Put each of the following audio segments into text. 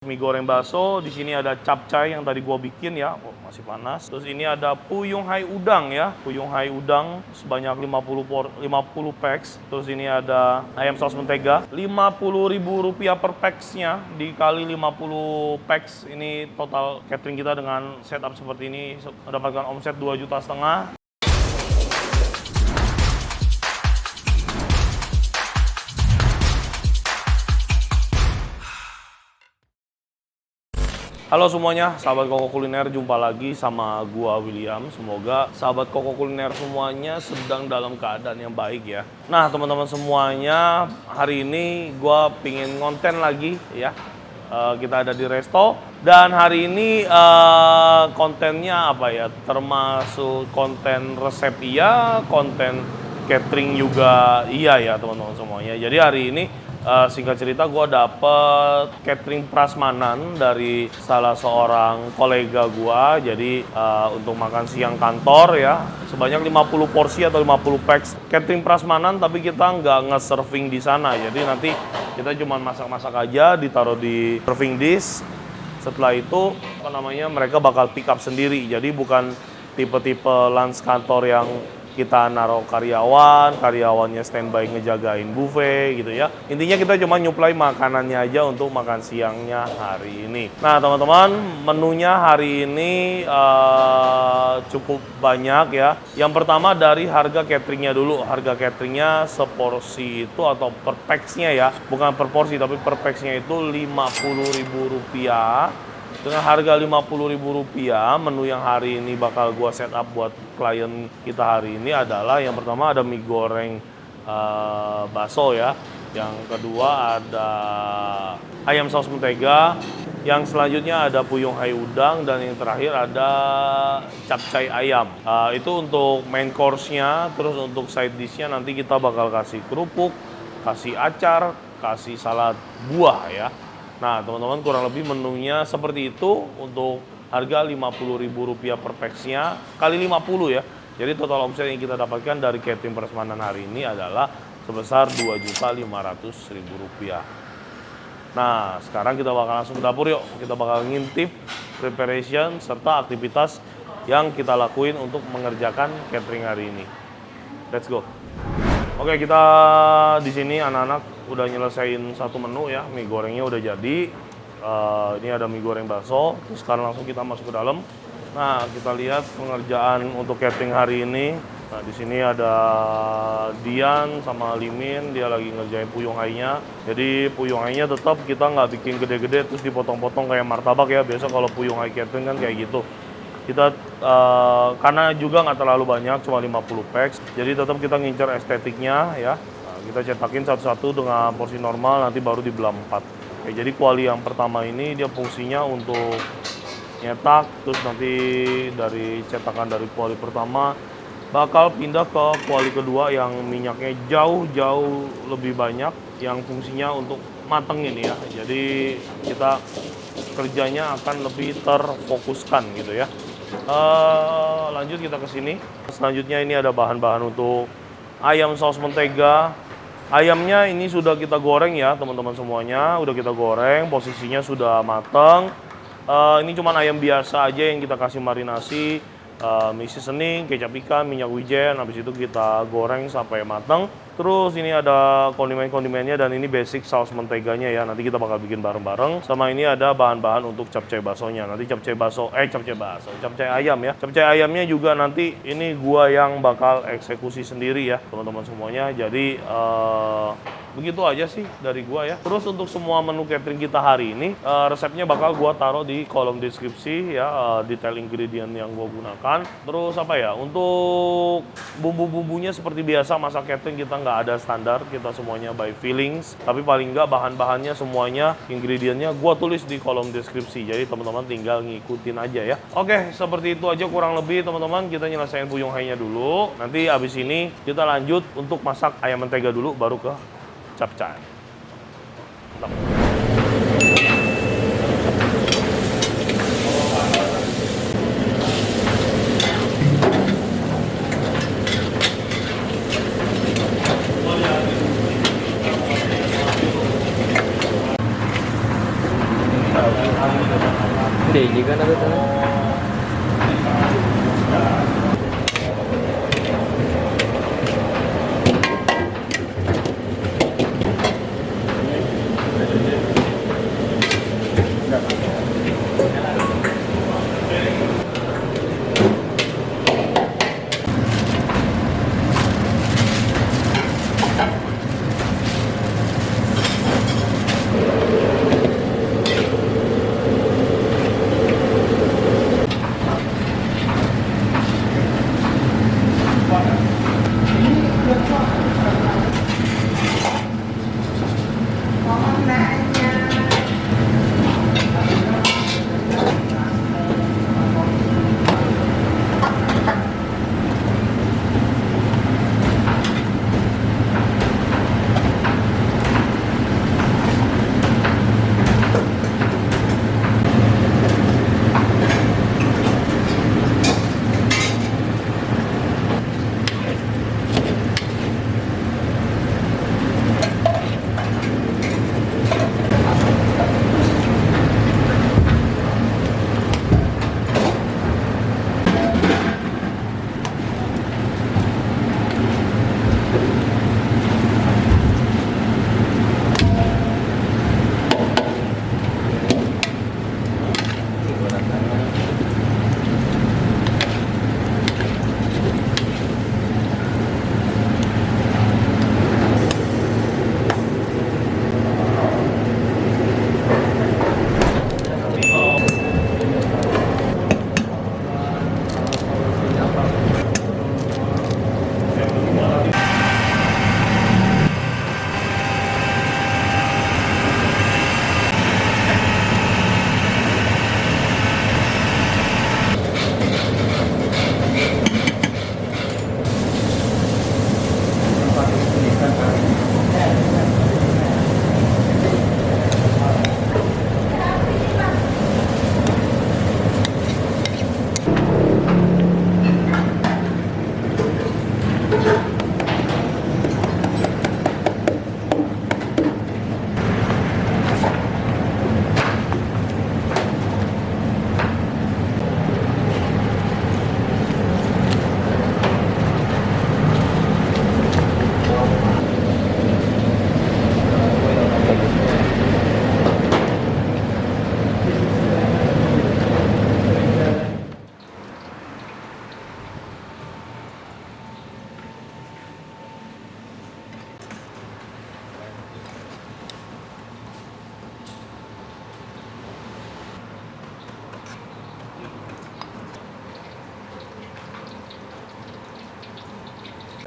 Mie goreng bakso, di sini ada capcay yang tadi gua bikin ya, masih panas. Terus ini ada puyung hai udang ya, puyung hai udang sebanyak 50 packs. Terus ini ada ayam saus mentega, Rp50.000 per packsnya dikali 50 packs. Ini total catering kita dengan setup seperti ini mendapatkan omset 2,5 juta. Halo semuanya, sahabat Koko Kuliner, jumpa lagi sama gua William. Semoga sahabat Koko Kuliner semuanya sedang dalam keadaan yang baik ya. Nah teman-teman semuanya, hari ini gua pingin ngonten lagi ya. Kita ada di resto dan hari ini kontennya apa ya? Termasuk konten resep iya, konten catering juga iya ya teman-teman semuanya. Jadi hari ini singkat cerita gue dapet catering prasmanan dari salah seorang kolega gue. Jadi untuk makan siang kantor ya sebanyak 50 porsi atau 50 packs catering prasmanan, tapi kita nggak nge-serving di sana. Jadi nanti kita cuma masak-masak aja, ditaruh di serving dish. Setelah itu mereka bakal pick up sendiri. Jadi bukan tipe-tipe lunch kantor yang kita naruh karyawannya standby ngejagain buffet gitu ya. Intinya kita cuma nyuplai makanannya aja untuk makan siangnya hari ini. Nah teman-teman, menunya hari ini cukup banyak ya. Yang pertama dari harga cateringnya dulu. Harga cateringnya seporsi itu atau per packsnya ya, bukan per porsi tapi per packsnya itu Rp50.000. Dengan harga Rp50.000, menu yang hari ini bakal gua set up buat klien kita hari ini adalah yang pertama ada mie goreng bakso ya. Yang kedua ada ayam saus mentega. Yang selanjutnya ada puyung hai udang dan yang terakhir ada capcay ayam. Itu untuk main course-nya. Terus untuk side dish-nya nanti kita bakal kasih kerupuk, kasih acar, kasih salad buah ya. Nah teman-teman, kurang lebih menunya seperti itu untuk harga Rp50.000 per packsnya kali 50 ya. Jadi total omset yang kita dapatkan dari catering prasmanan hari ini adalah sebesar Rp2.500.000. Nah sekarang kita bakal langsung ke dapur yuk. Kita bakal ngintip preparation serta aktivitas yang kita lakuin untuk mengerjakan catering hari ini. Let's go. Oke, kita di sini anak-anak udah nyelesain satu menu ya, mie gorengnya udah jadi. Ini ada mie goreng bakso. Terus sekarang langsung kita masuk ke dalam. Nah, kita lihat pengerjaan untuk catering hari ini. Nah, di sini ada Dian sama Limin, dia lagi ngerjain puyung hai-nya. Jadi puyung hai-nya tetap kita nggak bikin gede-gede terus dipotong-potong kayak martabak ya. Biasa kalau puyung hai catering kan kayak gitu. Kita karena juga nggak terlalu banyak, cuma 50 packs, jadi tetap kita ngincer estetiknya ya. Nah, kita cetakin satu-satu dengan porsi normal, nanti baru dibelah 4. Oke, jadi kuali yang pertama ini dia fungsinya untuk nyetak, terus nanti dari cetakan dari kuali pertama bakal pindah ke kuali kedua yang minyaknya jauh lebih banyak, yang fungsinya untuk matengin ya. Jadi kita kerjanya akan lebih terfokuskan gitu ya. Lanjut kita ke sini. Selanjutnya ini ada bahan-bahan untuk ayam saus mentega. Ayamnya ini sudah kita goreng ya teman-teman semuanya. Udah kita goreng, posisinya sudah matang. Ini cuma ayam biasa aja yang kita kasih marinasi, mix seasoning, kecap ikan, minyak wijen. Habis itu kita goreng sampai matang. Terus ini ada kondimen-kondimennya dan ini basic saus menteganya ya. Nanti kita bakal bikin bareng-bareng. Sama ini ada bahan-bahan untuk capcay baksonya. Nanti capcay ayam ya. Capcay ayamnya juga nanti ini gua yang bakal eksekusi sendiri ya, teman-teman semuanya. Jadi begitu aja sih dari gua ya. Terus untuk semua menu catering kita hari ini, resepnya bakal gua taruh di kolom deskripsi ya, detail ingredient yang gua gunakan. Terus apa ya, untuk bumbu-bumbunya seperti biasa masak catering kita nggak ada standar, kita semuanya by feelings. Tapi paling nggak bahan-bahannya semuanya, ingredientnya gua tulis di kolom deskripsi. Jadi teman-teman tinggal ngikutin aja ya. Oke, seperti itu aja kurang lebih teman-teman. Kita nyelesain puyung hai-nya dulu. Nanti abis ini kita lanjut untuk masak ayam mentega dulu, baru ke capcay. Mantap. Hindi juga na betul.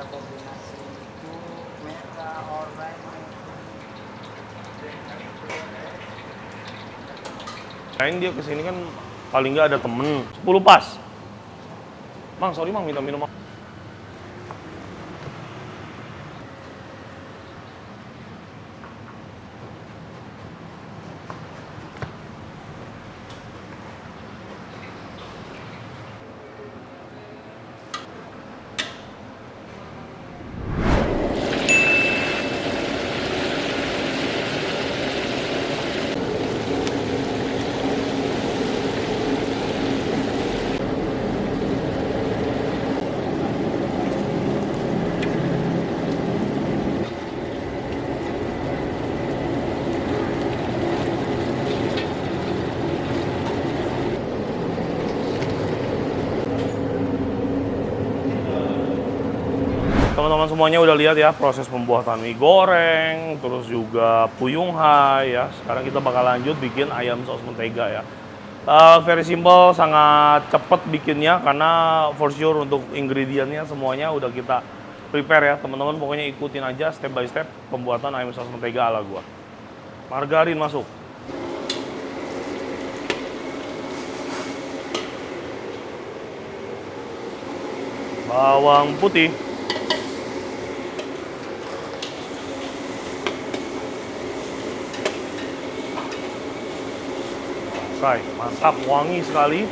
Kombinasi itu merah oranye. Kayaknya dia kesini kan paling nggak ada temen. 10 pas. Mang, sorry Mang, minta minum. Teman-teman semuanya udah lihat ya proses pembuatan mie goreng, terus juga puyung hai ya. Sekarang kita bakal lanjut bikin ayam saus mentega ya. Very simple, sangat cepet bikinnya karena for sure untuk ingredientnya semuanya udah kita prepare ya. Teman-teman pokoknya ikutin aja step by step pembuatan ayam saus mentega ala gua. Margarin masuk. Bawang putih. Oke, mantap, wangi sekali.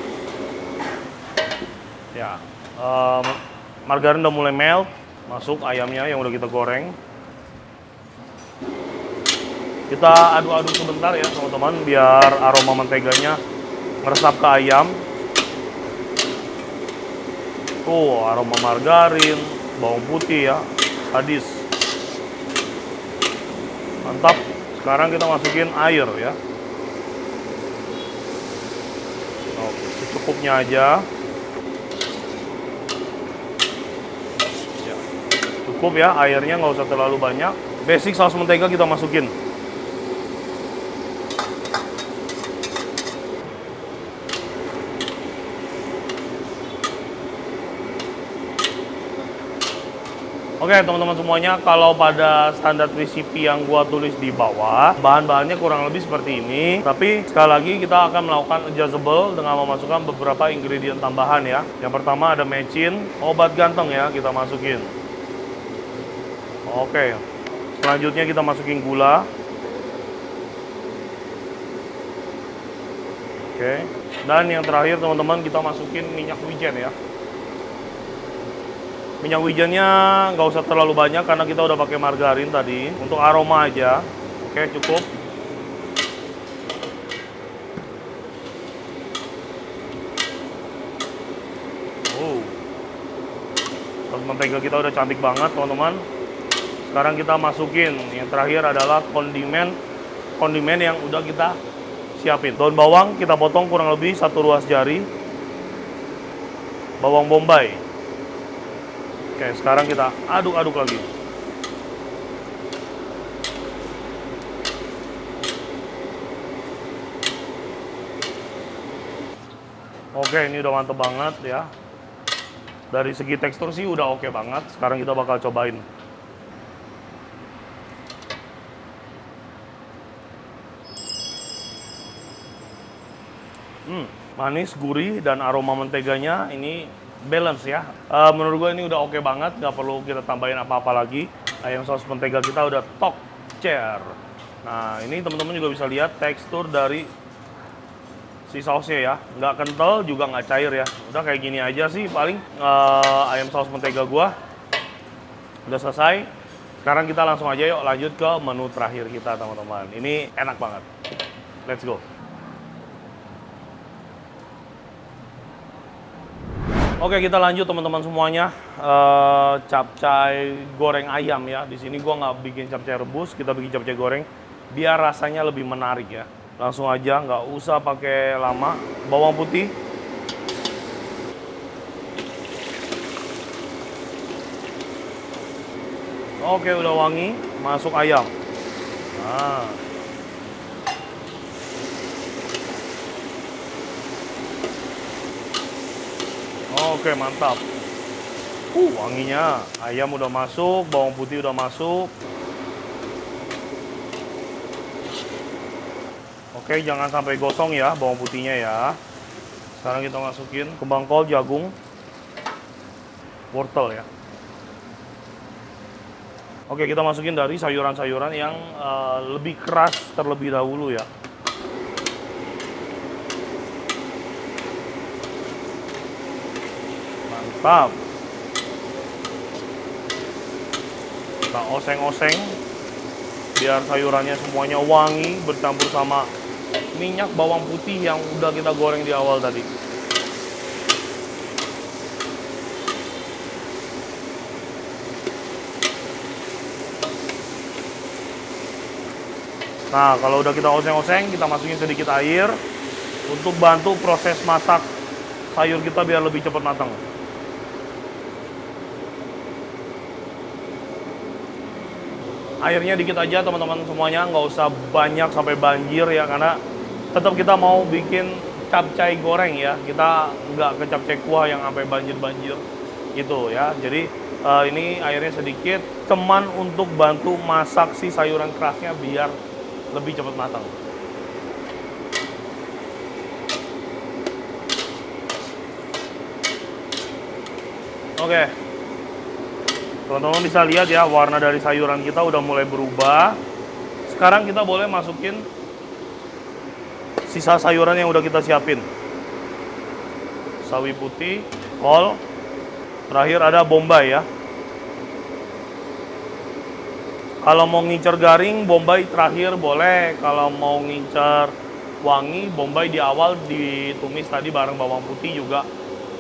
Ya, margarin udah mulai melt, masuk ayamnya yang udah kita goreng. Kita aduk-aduk sebentar ya teman-teman, biar aroma menteganya meresap ke ayam. Tuh, aroma margarin, bawang putih ya, sadis. Mantap. Sekarang kita masukin air ya. Oke, secukupnya aja. Ya, cukup ya, airnya nggak usah terlalu banyak. Basic saus mentega kita masukin. Oke teman-teman semuanya, kalau pada standar resipi yang gua tulis di bawah, bahan-bahannya kurang lebih seperti ini. Tapi sekali lagi kita akan melakukan adjustable dengan memasukkan beberapa ingredient tambahan ya. Yang pertama ada mecin, obat ganteng ya, kita masukin. Oke, selanjutnya kita masukin gula. Oke, dan yang terakhir teman-teman, kita masukin minyak wijen ya. Minyak wijennya nggak usah terlalu banyak karena kita udah pakai margarin tadi. Untuk aroma aja. Oke, cukup. Saus mentega kita udah cantik banget, teman-teman. Sekarang kita masukin yang terakhir adalah kondimen yang udah kita siapin. Daun bawang kita potong kurang lebih 1 ruas jari. Bawang bombay. Oke, sekarang kita aduk-aduk lagi. Oke, ini udah mantep banget ya. Dari segi tekstur sih udah oke banget. Sekarang kita bakal cobain. Manis, gurih, dan aroma menteganya ini balance ya. Menurut gue ini udah oke banget, nggak perlu kita tambahin apa-apa lagi. Ayam saus mentega kita udah top chair. Nah ini teman-teman juga bisa lihat tekstur dari si sausnya ya, nggak kental juga nggak cair ya. Udah kayak gini aja sih paling ayam saus mentega gua udah selesai. Sekarang kita langsung aja yuk lanjut ke menu terakhir kita teman-teman. Ini enak banget. Let's go. Oke, kita lanjut teman-teman semuanya. Capcay goreng ayam ya. Di sini gua nggak bikin capcay rebus, kita bikin capcay goreng biar rasanya lebih menarik ya. Langsung aja, nggak usah pakai lama. Bawang putih. Oke, udah wangi. Masuk ayam. Nah. Oke, mantap. Wanginya. Ayam udah masuk, bawang putih udah masuk. Oke, jangan sampai gosong ya bawang putihnya ya. Sekarang kita masukin kembang kol, jagung, wortel ya. Oke, kita masukin dari sayuran-sayuran yang lebih keras terlebih dahulu ya. Mantap. Kita oseng-oseng biar sayurannya semuanya wangi bercampur sama minyak bawang putih yang udah kita goreng di awal tadi. Nah, kalau udah kita oseng-oseng, kita masukin sedikit air untuk bantu proses masak sayur kita biar lebih cepat matang. Airnya dikit aja teman-teman semuanya, nggak usah banyak sampai banjir ya, karena tetap kita mau bikin capcay goreng ya, kita nggak ke capcay kuah yang sampai banjir-banjir gitu ya. Jadi ini airnya sedikit, cuman untuk bantu masak si sayuran kerasnya biar lebih cepat matang. Oke. Teman-teman bisa lihat ya, warna dari sayuran kita udah mulai berubah. Sekarang kita boleh masukin sisa sayuran yang udah kita siapin. Sawi putih, kol, terakhir ada bombay ya. Kalau mau ngincer garing, Bombay terakhir boleh. Kalau mau ngincer wangi, Bombay di awal ditumis tadi bareng bawang putih juga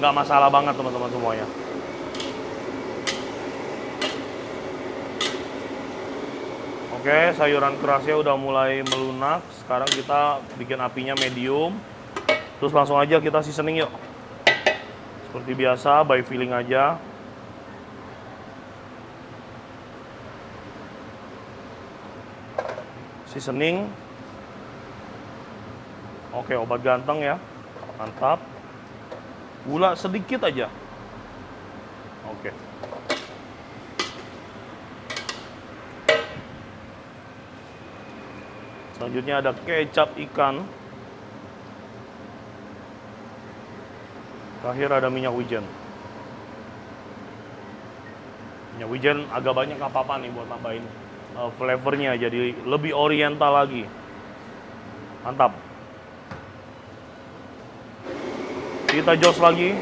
nggak masalah banget teman-teman semuanya. Oke, sayuran kerasnya udah mulai melunak. Sekarang kita bikin apinya medium. Terus langsung aja kita seasoning yuk. Seperti biasa, by feeling aja. Seasoning. Oke, obat ganteng ya. Mantap. Gula sedikit aja. Oke. Selanjutnya ada kecap ikan. Terakhir ada minyak wijen. Minyak wijen agak banyak nggak apa-apa nih buat nambahin flavornya jadi lebih oriental lagi. Mantap. Kita jos lagi.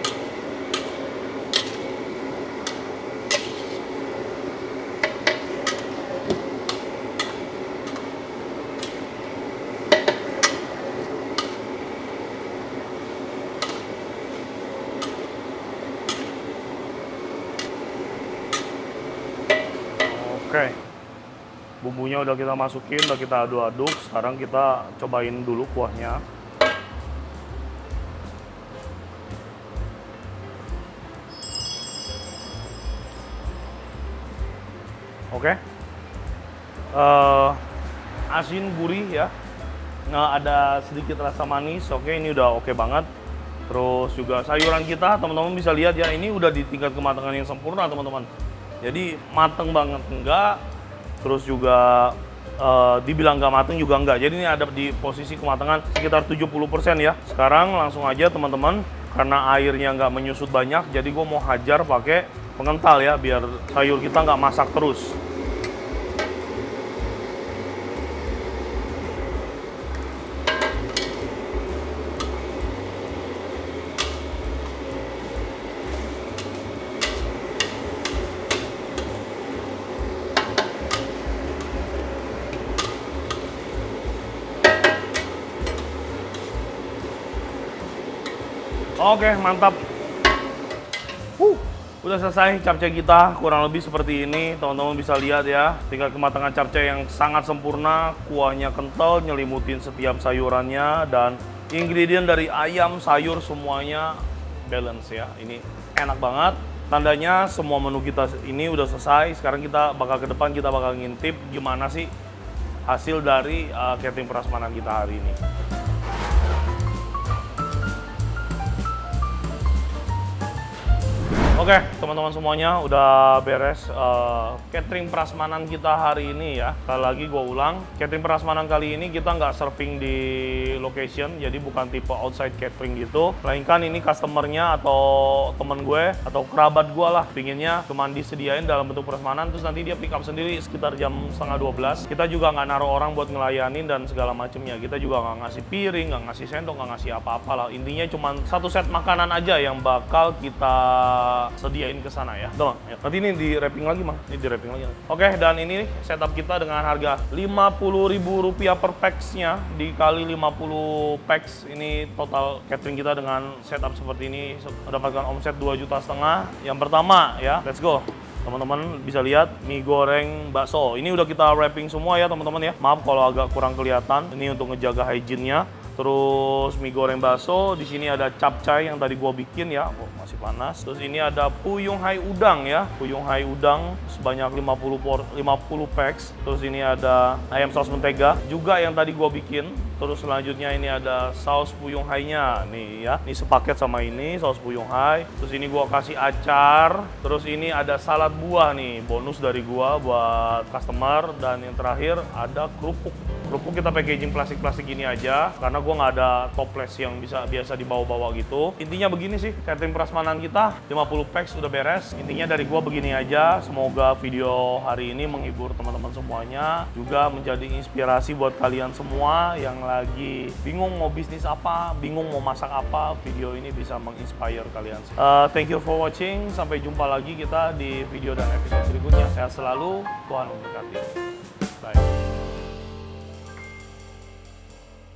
Oke, bumbunya udah kita masukin, udah kita aduk-aduk. Sekarang kita cobain dulu kuahnya. Oke, asin gurih ya, nggak ada sedikit rasa manis. Oke, ini udah oke banget. Terus juga sayuran kita, teman-teman bisa lihat ya, ini udah di tingkat kematangan yang sempurna teman-teman. Jadi mateng banget enggak, terus juga dibilang nggak mateng juga enggak. Jadi ini ada di posisi kematangan sekitar 70% ya. Sekarang langsung aja teman-teman, karena airnya nggak menyusut banyak, jadi gue mau hajar pakai pengental ya, biar sayur kita nggak masak terus. Oke, mantap. Udah selesai capcay kita, kurang lebih seperti ini. Teman-teman bisa lihat ya, tingkat kematangan capcay yang sangat sempurna. Kuahnya kental, nyelimutin setiap sayurannya. Dan ingredient dari ayam, sayur, semuanya balance ya. Ini enak banget. Tandanya semua menu kita ini udah selesai. Sekarang kita bakal ke depan, kita bakal ngintip gimana sih hasil dari catering prasmanan kita hari ini. Oke, teman-teman semuanya udah beres catering prasmanan kita hari ini ya. Sekali lagi gue ulang, catering prasmanan kali ini kita nggak serving di location, jadi bukan tipe outside catering gitu. Melainkan ini customernya atau temen gue atau kerabat gue lah, pinginnya cuma disediain dalam bentuk prasmanan, terus nanti dia pick up sendiri sekitar jam 11:30. Kita juga nggak naruh orang buat ngelayanin dan segala macemnya. Kita juga nggak ngasih piring, nggak ngasih sendok, nggak ngasih apa-apa lah. Intinya cuma satu set makanan aja yang bakal kita sediain ke sana ya. Tuh, nanti ini di wrapping lagi, Mang. Ini di wrapping lagi. Oke, dan ini setup kita dengan harga Rp50.000 per packs-nya dikali 50 packs. Ini total catering kita dengan setup seperti ini mendapatkan omset 2,5 juta. Yang pertama ya, let's go. Teman-teman bisa lihat mie goreng bakso. Ini udah kita wrapping semua ya, teman-teman ya. Maaf kalau agak kurang kelihatan. Ini untuk ngejaga hygiene-nya. Terus mie goreng bakso, di sini ada capcay yang tadi gua bikin ya, masih panas. Terus ini ada puyung hai udang ya, puyung hai udang sebanyak 50 packs. Terus ini ada ayam saus mentega juga yang tadi gua bikin. Terus selanjutnya ini ada saus puyung hai-nya nih ya, ini sepaket sama ini saus puyung hai. Terus ini gua kasih acar. Terus ini ada salad buah nih, bonus dari gua buat customer. Dan yang terakhir ada kerupuk. Kerupuk kita packaging plastik-plastik gini aja, karena gue nggak ada toples yang biasa dibawa-bawa gitu. Intinya begini sih, catering prasmanan kita 50 packs udah beres. Intinya dari gue begini aja. Semoga video hari ini menghibur teman-teman semuanya, juga menjadi inspirasi buat kalian semua yang lagi bingung mau bisnis apa, bingung mau masak apa. Video ini bisa menginspire kalian. Thank you for watching. Sampai jumpa lagi kita di video dan episode berikutnya. Sehat selalu, Tuhan memberkati.